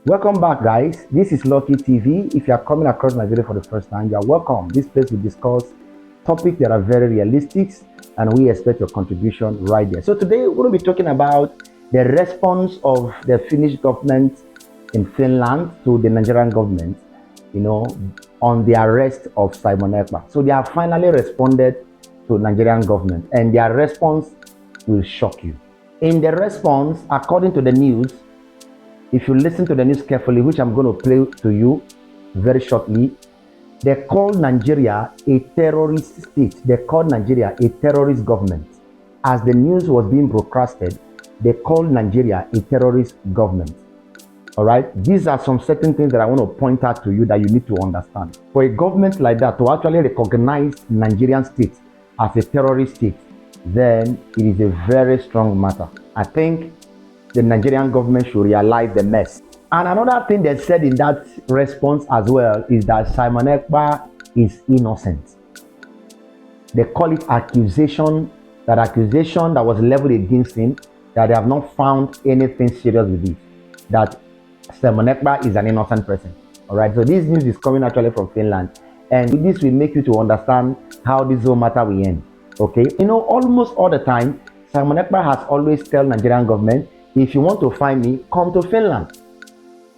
Welcome back, guys. This is Lucky TV. If you are coming across my video for the first time, you are welcome. This place will discuss topics that are very realistic, and we expect your contribution right there. So today we're going to be talking about the response of the Finnish government in Finland to the Nigerian government, on the arrest of Simon Ekpa. So they have finally responded to Nigerian government, and their response will shock you. In the response, according to the news, if you listen to the news carefully, which I'm going to play to you very shortly, they called Nigeria a terrorist state. They called Nigeria a terrorist government. As the news was being broadcasted, they called Nigeria a terrorist government. All right? These are some certain things that I want to point out to you that you need to understand. For a government like that to actually recognize Nigerian state as a terrorist state, then it is a very strong matter. I think the Nigerian government should realize the mess. And another thing they said in that response as well is that Simon Ekpa is innocent. They call it accusation that was leveled against him, that they have not found anything serious with it, that Simon Ekpa is an innocent person. All right, so this news is coming actually from Finland, and this will make you to understand how this whole matter will end. Okay, almost all the time, Simon Ekpa has always told Nigerian government, if you want to find me, come to Finland.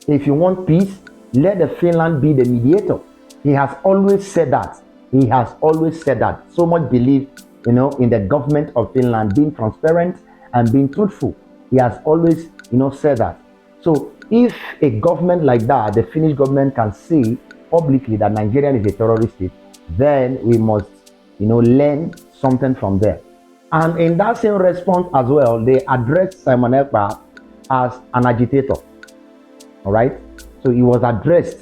If you want peace, let the Finland be the mediator. He has always said that. He has always said that. So much belief, in the government of Finland being transparent and being truthful. He has always, said that. So if a government like that, the Finnish government, can say publicly that Nigeria is a terrorist state, then we must, learn something from there. And in that same response as well, they addressed Simon Ekpa as an agitator. All right? So he was addressed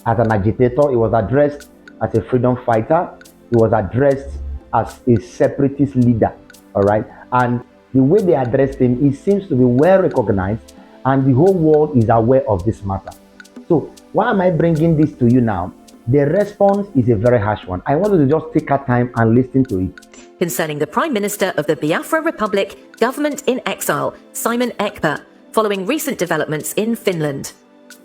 as an agitator. He was addressed as a freedom fighter. He was addressed as a separatist leader. All right? And the way they addressed him, it seems to be well recognized, and the whole world is aware of this matter. So why am I bringing this to you now? The response is a very harsh one. I want you to just take our time and listen to it. Concerning the Prime Minister of the Biafra Republic Government In-Exile, Simon Ekpa, following recent developments in Finland.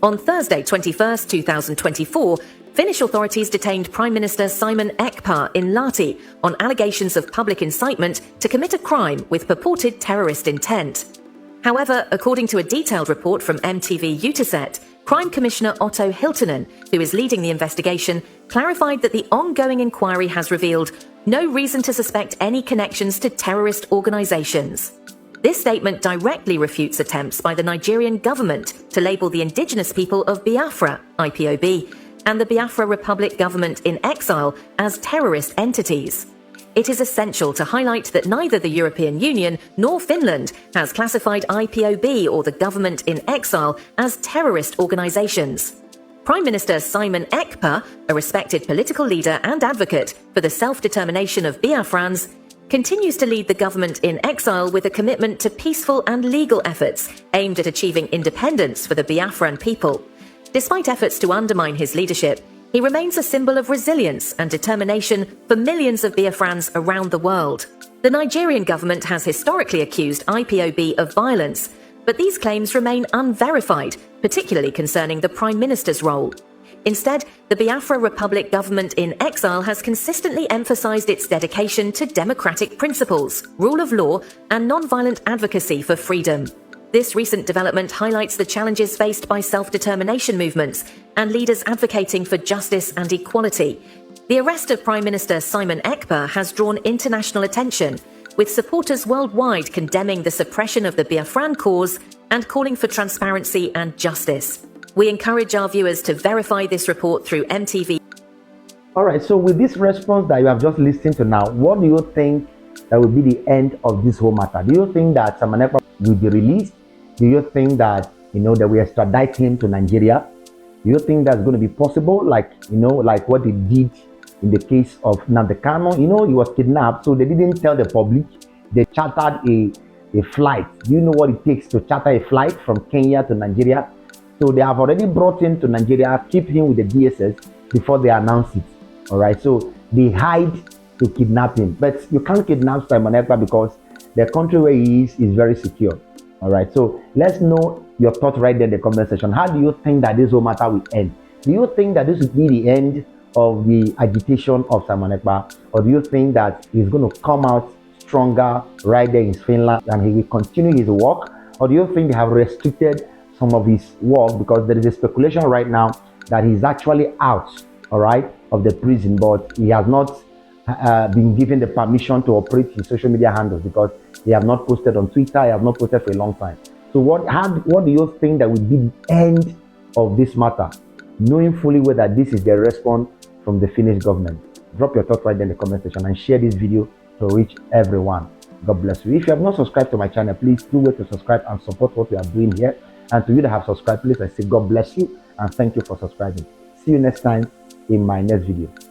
On Thursday, 21st, 2024, Finnish authorities detained Prime Minister Simon Ekpa in Lahti on allegations of public incitement to commit a crime with purported terrorist intent. However, according to a detailed report from MTV Uutiset, Crime Commissioner Otto Hiltunen, who is leading the investigation, clarified that the ongoing inquiry has revealed no reason to suspect any connections to terrorist organizations. This statement directly refutes attempts by the Nigerian government to label the indigenous people of Biafra, IPOB, and the Biafra Republic Government In-Exile as terrorist entities. It is essential to highlight that neither the European Union nor Finland has classified IPOB or the Government In-Exile as terrorist organizations. Prime Minister Simon Ekpa, a respected political leader and advocate for the self-determination of Biafrans, continues to lead the government in exile with a commitment to peaceful and legal efforts aimed at achieving independence for the Biafran people. Despite efforts to undermine his leadership, he remains a symbol of resilience and determination for millions of Biafrans around the world. The Nigerian government has historically accused IPOB of violence, but these claims remain unverified, particularly concerning the Prime Minister's role. Instead, the Biafra Republic Government in Exile has consistently emphasized its dedication to democratic principles, rule of law, and non-violent advocacy for freedom. This recent development highlights the challenges faced by self-determination movements and leaders advocating for justice and equality. The arrest of Prime Minister Simon Ekpa has drawn international attention, with supporters worldwide condemning the suppression of the Biafran cause and calling for transparency and justice. We encourage our viewers to verify this report through MTV. All right, so with this response that you have just listened to now, what do you think that will be the end of this whole matter? Do you think that Simon Ekpa will be released? Do you think that, that we extradite him to Nigeria? Do you think that's going to be possible? Like what they did in the case of Nnamdi Kanu? He was kidnapped, so they didn't tell the public. They chartered a flight. Do you know what it takes to charter a flight from Kenya to Nigeria? So they have already brought him to Nigeria, keep him with the DSS before they announce it. All right, so they hide to kidnap him. But you can't kidnap Simon Ekpa because the country where he is very secure. All right, so let's know your thoughts right there in the comment section. How do you think that this whole matter will end? Do you think that this will be the end of the agitation of Simon Ekpa, or do you think that he's going to come out stronger right there in Finland and he will continue his work, or do you think they have restricted some of his work because there is a speculation right now that he's actually out, all right, of the prison, but he has not been given the permission to operate his social media handles because he have not posted on Twitter, he have not posted for a long time. So what do you think that will be the end of this matter, knowing fully well that this is the response from the Finnish government? Drop your thoughts right there in the comment section and share this video to reach everyone. God bless you. If you have not subscribed to my channel, please do wait to subscribe and support what we are doing here. And to you that have subscribed, please, I say God bless you and thank you for subscribing. See you next time in my next video.